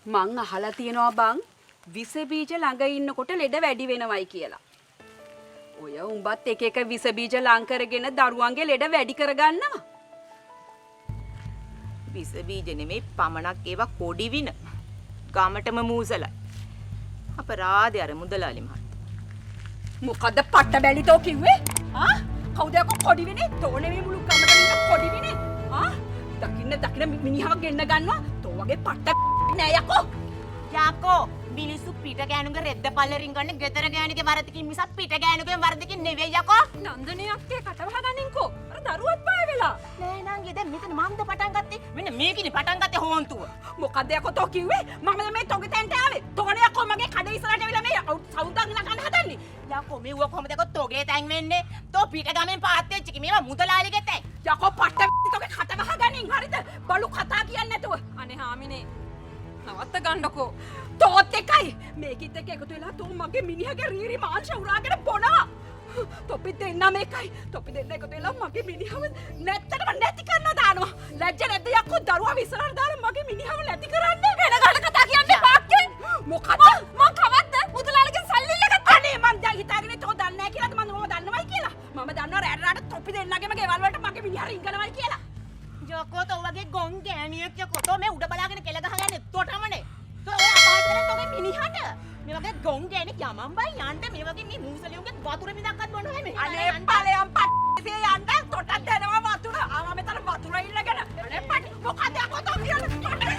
මං අහලා තියෙනවා බං විස බීජ ළඟ ඉන්නකොට ලෙඩ වැඩි වෙනවයි කියලා. ඔය උඹත් එක එක විස බීජ ලං කරගෙන දරුවන්ගේ ලෙඩ වැඩි කරගන්නවා. විස බීජ නෙමෙයි පමණක් ඒවා කොඩි වින. ගමටම මූසලයි. අපරාධය අර මුදලාලි මහත්තයා. මොකද්ද පට්ට බැලිතෝ කිව්වේ? ආ? කවුද යකෝ කොඩි විනේ? තෝ නෙමෙයි මුළු ගමටම ඉන්න කොඩි විනේ. ආ? දකින්න මිනිහව ගෙන්න ගන්නවා. තෝ වගේ පට්ට නෑ යකෝ. යකෝ මිනිස්සු පිට ගෑනුගේ රෙද්ද පල්ලරින් ගන්න ගෙදර ගෑණිගේ වරදකින් මිසක් පිට ගෑනුගේ වරදකින් නෙවෙයි යකෝ. නන්දනේ අක්කේ කටවහ ගනින්කෝ. අර දරුවත් බය වෙලා. නෑ නංගි දැන් මෙතන මන්ද පටන් ගත්තේ. මෙන්න මේකිනේ පටන් ගත්තේ හොන්තුව. මොකද්ද යකෝ තෝ කිව්වේ? මම මේ තොගේ තැන්ට ආවේ. තෝනේ යකෝ මගේ කඩේ ඉස්සරහට ඇවිල්ලා මේ සවුන්දක් නගන්න හදන්නේ. යකෝ මෙව කොහමද යකෝ තොගේ තැන් වෙන්නේ? තෝ පිට ගමෙන් පාත් වෙච්ච කි මේවා මුදලාලිගේ තැන්. යකෝ පට්ට තොගේ කටවහ ගනින් හරිද? බලු කතා කියන්නේ නැතුව. අනේ හාමිනේ. නවත්ත ගන්නකෝ. තෝත් එකයි මේකිත් එක්ක එකතු වෙලා තෝ මගේ මිනිහගේ රීරි මාංශ උරාගෙන බොනවා. තොපි දෙන්නම එකයි. තොපි දෙන්න එකතු වෙලා මගේ මිනිහව නැත්තටම නැති කරන්න දානවා. ලැජ්ජ නැද්ද යකෝ දරුවා විසරට දාලා මගේ මිනිහව නැති කරන්න. වෙන ගාන කතා කියන්නේ පාක්කෙන්. මොකද මං කවද්ද මුදලාලගෙන් සල්ලි ඉල්ලගත්තා. අනේ මං දැන් හිතාගෙන තෝ දන්නේ නැහැ කියලාද මම දන්නවයි කියලා. මම දන්නවා රැට රාට තොපි දෙන්නගේම ගෙවල් වලට මගේ මිනිහ රින්ගනවයි කියලා. යකෝ තෝ වගේ ගොන් ගෑණියෙක් යකෝ තෝ මේ උඩ බලාගෙන කෙල ගහගන්නේ තොටමනේ. තෝ ඔය අපහාස කරන තෝගේ මිනිහට මේ වගේ ගොන් ගෑණි යමම් බයි යන්න මේ වගේ මේ මූසලියුගේ වතුර මිදක්වත් බොන්න නෙමෙයි. අනේ ඵලයන් පට්ටේ යන්න තොටක් දෙනවා වතුර. ආවා මෙතන වතුර ඉල්ලගෙන. අනේ පට්ට මොකද යකෝ තෝ මෙතන